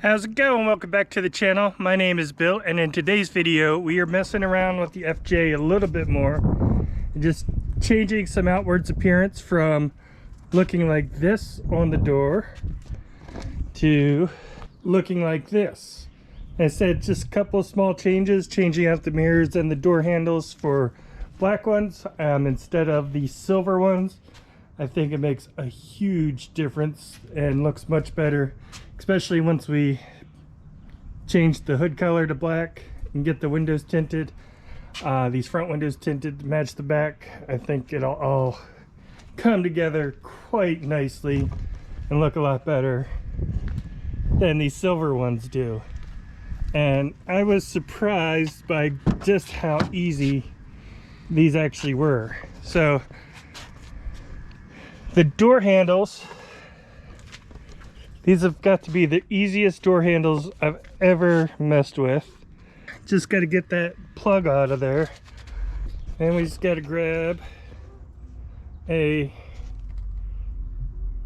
How's it going? Welcome back to the channel. My name is Bill, and in today's video we are messing around with the FJ a little bit more, just changing some outwards appearance from looking like this on the door to looking like this. I said just a couple of small changes, changing out the mirrors and the door handles for black ones instead of the silver ones. I think it makes a huge difference and looks much better, especially once we change the hood color to black and get the windows tinted. These front windows tinted to match the back. I think it'll all come together quite nicely and look a lot better than these silver ones do. And I was surprised by just how easy these actually were. So the door handles, these have got to be the easiest door handles I've ever messed with. Just got to get that plug out of there, and we just got to grab a,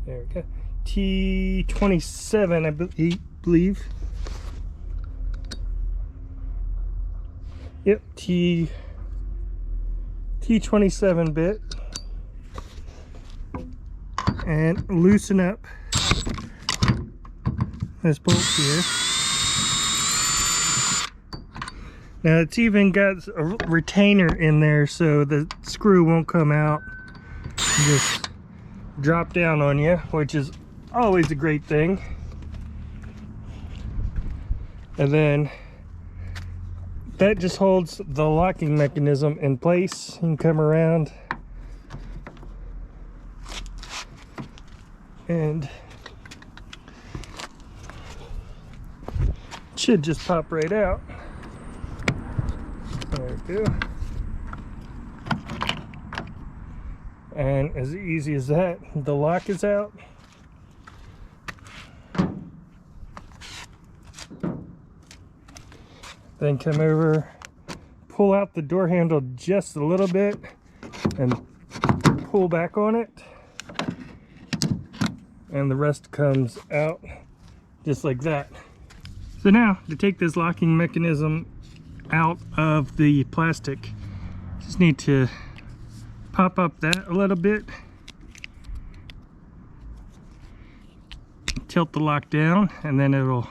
there we go, T27 I believe. Yep, T27 bit, and loosen up this bolt here. Now it's even got a retainer in there so the screw won't come out and just drop down on you, which is always a great thing. And then that just holds the locking mechanism in place. You can come around and should just pop right out. There we go. And as easy as that, the lock is out. Then come over, pull out the door handle just a little bit and pull back on it, and the rest comes out just like that. So now to take this locking mechanism out of the plastic, just need to pop up that a little bit, tilt the lock down, and then it'll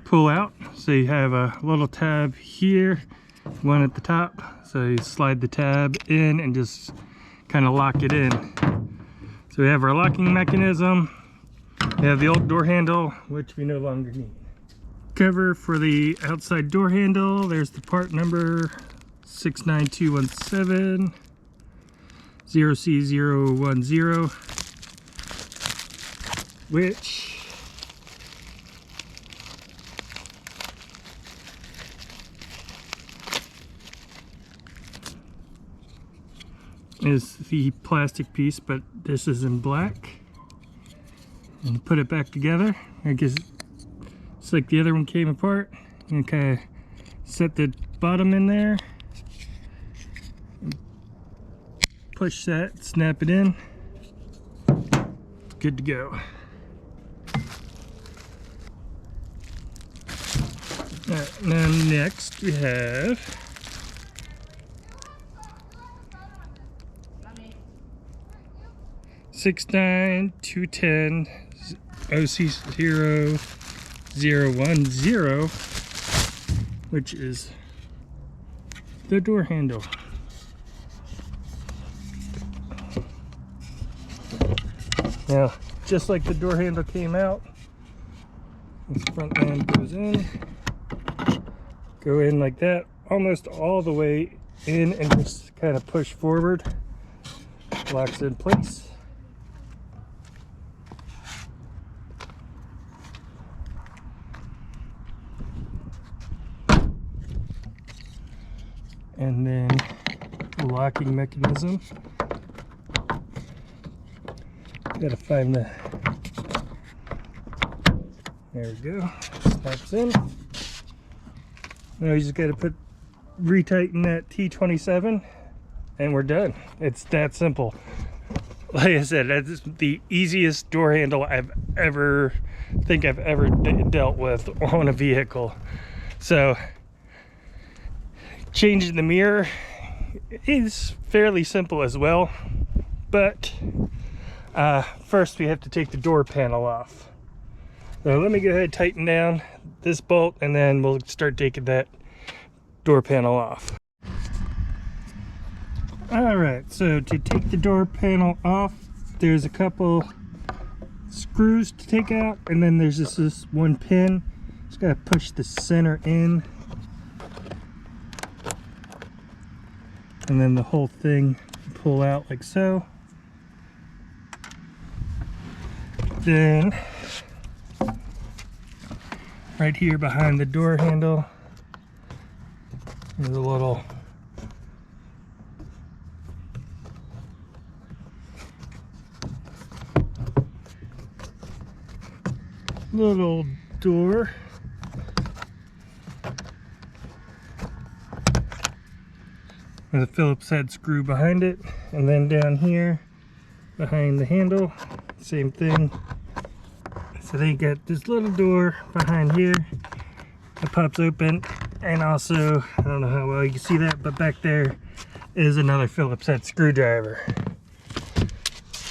pull out. So you have a little tab here, one at the top, so you slide the tab in and just kind of lock it in. So we have our locking mechanism, we have the old door handle, which we no longer need. Cover for the outside door handle, there's the part number 69217 0C010, which is the plastic piece, but this is in black. And put it back together. I guess it's like the other one came apart. And kind of set the bottom in there. Push that, snap it in. It's good to go. Alright, now next we have (69210) OC010, which is the door handle. Now, just like the door handle came out, this front end goes in, go in like that, almost all the way in, and just kind of push forward, locks in place. And then the locking mechanism. Gotta find the, there we go, snaps in. Now you just gotta retighten that T27 and we're done. It's that simple. like I said, that's the easiest door handle I've ever dealt with on a vehicle. So changing the mirror is fairly simple as well, but first we have to take the door panel off. So let me go ahead and tighten down this bolt, and then we'll start taking that door panel off. All right, so to take the door panel off, there's a couple screws to take out, and then there's this one pin. Just gotta push the center in, and then the whole thing pull out like so. Then right here behind the door handle, there's a little door. With a Phillips head screw behind it, and then down here behind the handle, same thing. So they got this little door behind here that pops open, and also, I don't know how well you can see that, but back there is another Phillips head screwdriver,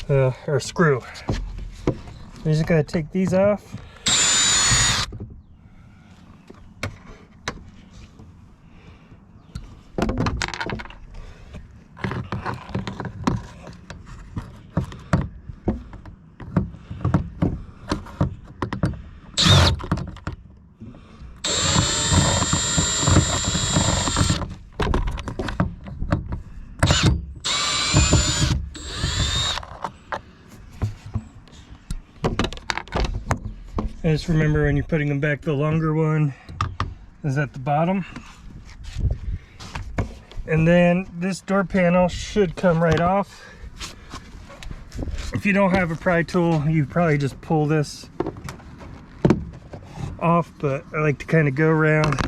or screw. We just gotta take these off. I just remember when you're putting them back, the longer one is at the bottom. And then this door panel should come right off. If you don't have a pry tool, you probably just pull this off, but I like to kind of go around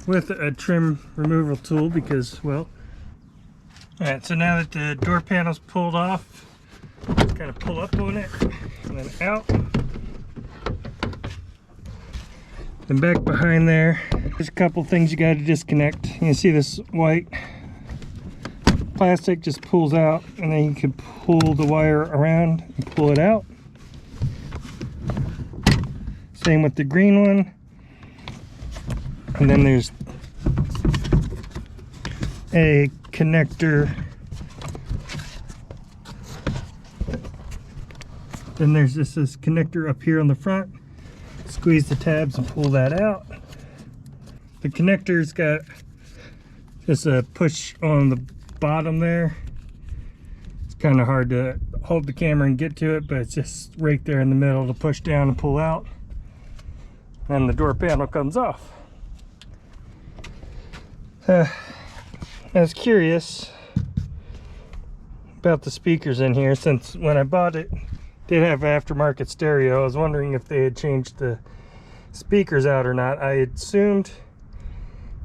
with a trim removal tool because, well, alright, so now that the door panel's pulled off, kind of pull up on it and then out. Then back behind there, there's a couple things you got to disconnect. You can see this white plastic just pulls out, and then you can pull the wire around and pull it out. Same with the green one. And then there's a connector. Then there's this connector up here on the front. Squeeze the tabs and pull that out. The connector's got just a push on the bottom there. It's kind of hard to hold the camera and get to it, but it's just right there in the middle to push down and pull out. And the door panel comes off. I was curious about the speakers in here, since when I bought it, did have aftermarket stereo. I was wondering if they had changed the speakers out or not. I assumed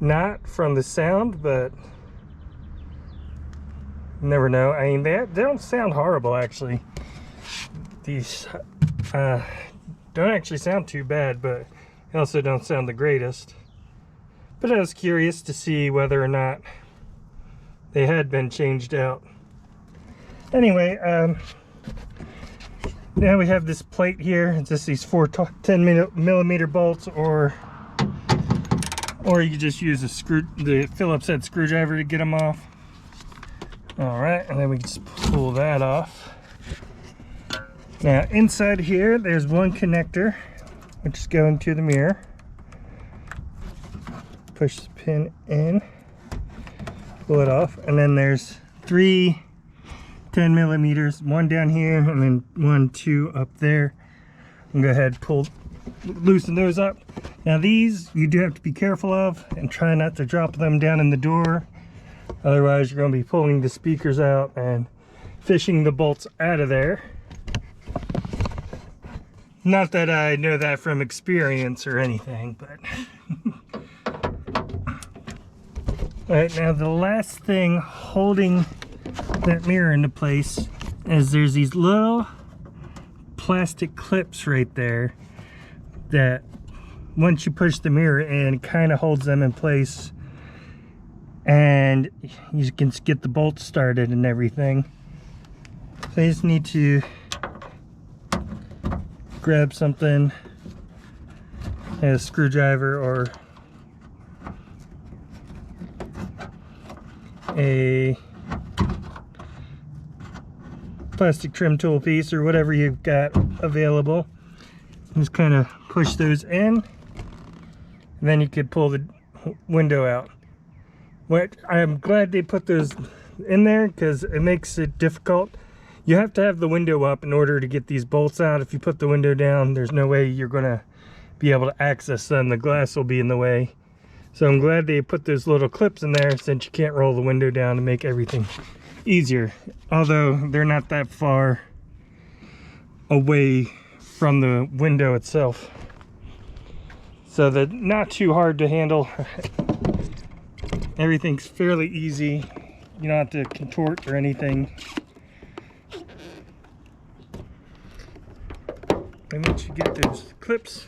not from the sound, but never know. I mean, they don't sound horrible, actually. These don't actually sound too bad, but they also don't sound the greatest. But I was curious to see whether or not they had been changed out. Anyway, now we have this plate here. It's just these 4 10mm bolts, or you can just use the Phillips head screwdriver to get them off. All right, and then we just pull that off. Now inside here, there's one connector, which is going to the mirror. Push the pin in, pull it off, and then there's 3 10mm, one down here, and then 2 up there. And go ahead, loosen those up. Now these you do have to be careful of, and try not to drop them down in the door. Otherwise you're going to be pulling the speakers out and fishing the bolts out of there. Not that I know that from experience or anything, but all right, now the last thing holding that mirror into place is there's these little plastic clips right there that once you push the mirror in, it kind of holds them in place, and you can get the bolts started and everything. So you just need to grab something, a screwdriver or a plastic trim tool piece or whatever you've got available. Just kind of push those in, and then you could pull the window out. I'm glad they put those in there because it makes it difficult. You have to have the window up in order to get these bolts out. If you put the window down, there's no way you're gonna be able to access them. The glass will be in the way. So I'm glad they put those little clips in there since you can't roll the window down to make everything easier. Although they're not that far away from the window itself. So they're not too hard to handle. Everything's fairly easy. You don't have to contort or anything. And once you get those clips,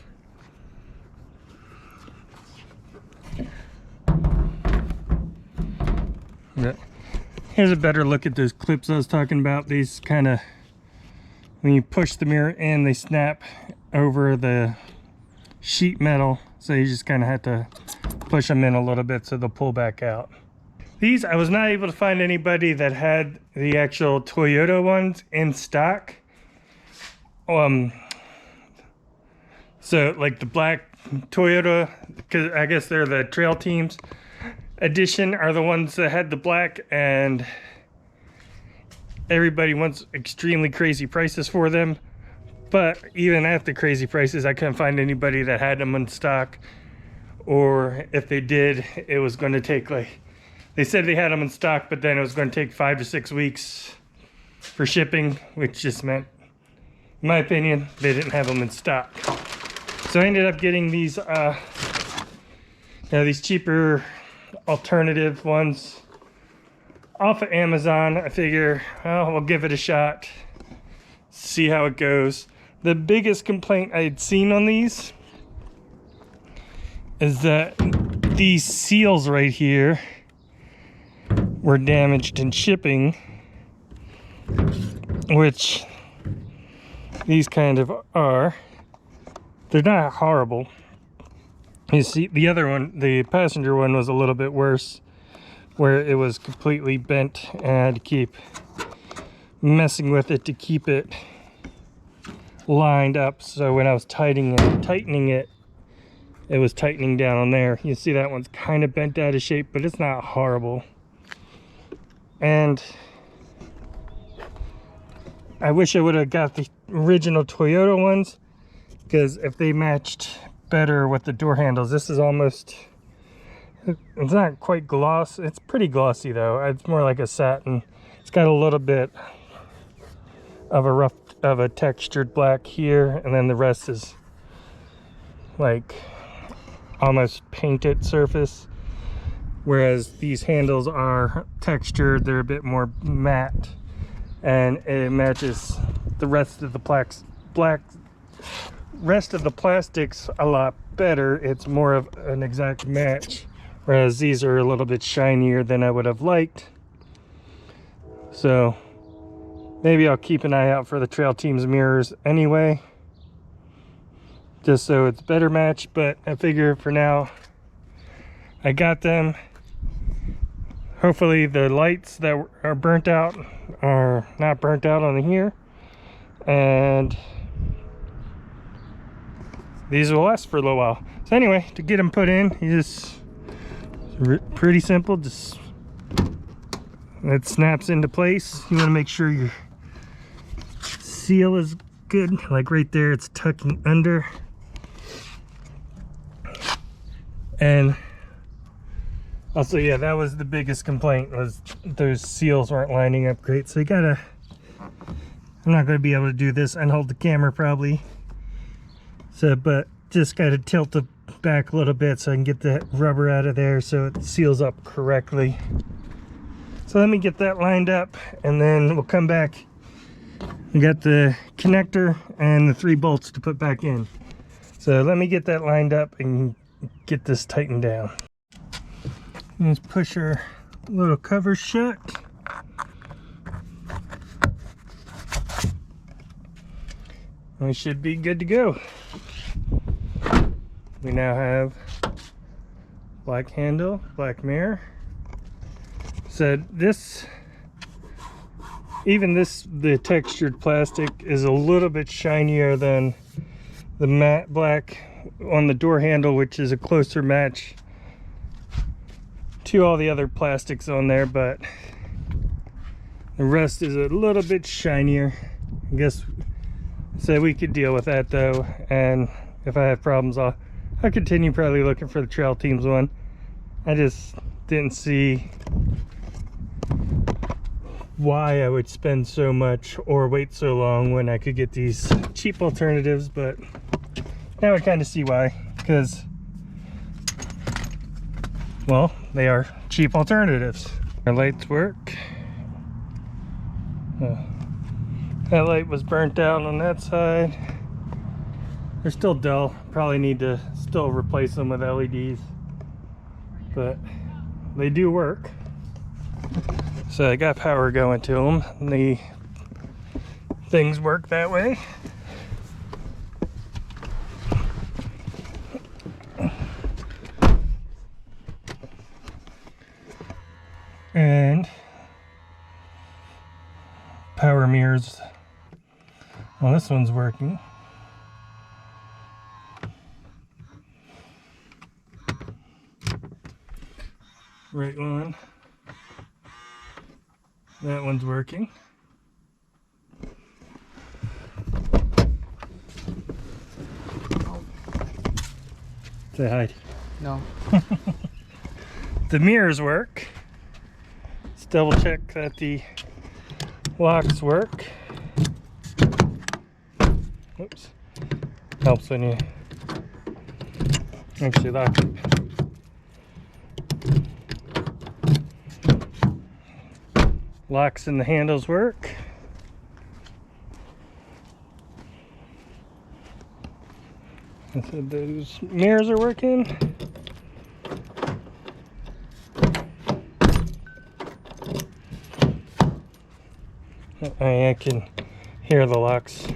here's a better look at those clips I was talking about. These kind of, when you push the mirror in, they snap over the sheet metal, so you just kind of have to push them in a little bit so they'll pull back out. These, I was not able to find anybody that had the actual Toyota ones in stock. So like the black Toyota, because I guess they're the Trail Teams edition, are the ones that had the black, and everybody wants extremely crazy prices for them. But even at the crazy prices, I couldn't find anybody that had them in stock, or if they did, it was going to take, like, they said they had them in stock, but then it was going to take 5 to 6 weeks for shipping, which just meant, in my opinion, they didn't have them in stock. So I ended up getting these cheaper alternative ones off of Amazon. I figure, well, we'll give it a shot, see how it goes. The biggest complaint I had seen on these is that these seals right here were damaged in shipping, which these kind of are. They're not horrible. You see, the other one, the passenger one, was a little bit worse, where it was completely bent and I had to keep messing with it to keep it lined up. So when I was tightening it, it was tightening down on there. You see that one's kind of bent out of shape, but it's not horrible. And I wish I would have got the original Toyota ones, because if they matched better with the door handles. This is almost, it's not quite gloss, it's pretty glossy though. It's more like a satin. It's got a little bit of a textured black here, and then the rest is like almost painted surface, whereas these handles are textured. They're a bit more matte, and it matches the rest of the rest of the plastics a lot better. It's more of an exact match, whereas these are a little bit shinier than I would have liked. So maybe I'll keep an eye out for the Trail Teams mirrors anyway, just so it's better match. But I figure for now I got them. Hopefully the lights that are burnt out are not burnt out on here, and these will last for a little while. So anyway, to get them put in, you just, pretty simple, just, it snaps into place. You want to make sure your seal is good, like right there, it's tucking under. And also, yeah, that was the biggest complaint, was those seals weren't lining up great. So you gotta, I'm not gonna be able to do this and hold the camera probably. So, but just got to tilt it back a little bit so I can get that rubber out of there so it seals up correctly. So let me get that lined up and then we'll come back. We got the connector and the 3 bolts to put back in. So let me get that lined up and get this tightened down. Let's push our little cover shut. We should be good to go. We now have black handle, black mirror. So the textured plastic is a little bit shinier than the matte black on the door handle, which is a closer match to all the other plastics on there, but the rest is a little bit shinier. I guess so we could deal with that though, and if I have problems I'll continue probably looking for the Trail Teams one. I just didn't see why I would spend so much or wait so long when I could get these cheap alternatives, but now I kind of see why, because, well, they are cheap alternatives. Our lights work. That light was burnt out on that side. They're still dull. Probably need to still replace them with LEDs, but they do work. So I got power going to them, and the things work that way. And power mirrors. Well, this one's working. Right one. That one's working. Say hi. No. The mirrors work. Let's double check that the locks work. Oops. Helps when you actually lock it. Locks and the handles work. I said those mirrors are working. I can hear the locks,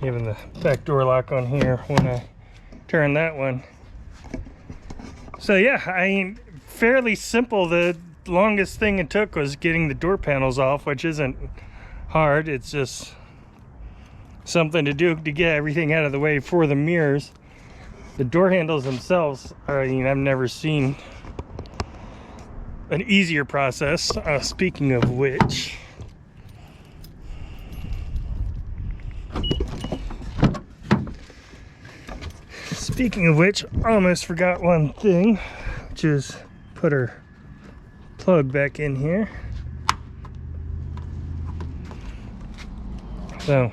even the back door lock on here when I turn that one. So yeah, I mean, fairly simple. The longest thing it took was getting the door panels off, which isn't hard. It's just something to do to get everything out of the way for the mirrors. The door handles themselves, I mean, I've never seen an easier process. Speaking of which, I almost forgot one thing, which is put our plug back in here. So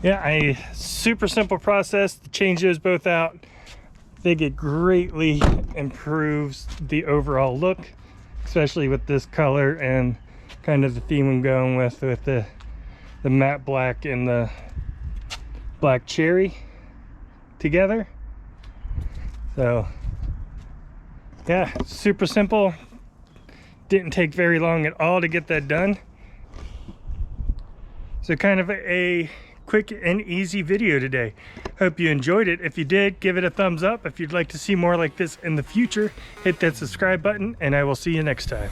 yeah, a super simple process to change those both out. I think it greatly improves the overall look, especially with this color and kind of the theme I'm going with the matte black and the black cherry together. So yeah, super simple. Didn't take very long at all to get that done. So kind of a quick and easy video today. Hope you enjoyed it. If you did, give it a thumbs up. If you'd like to see more like this in the future, hit that subscribe button, and I will see you next time.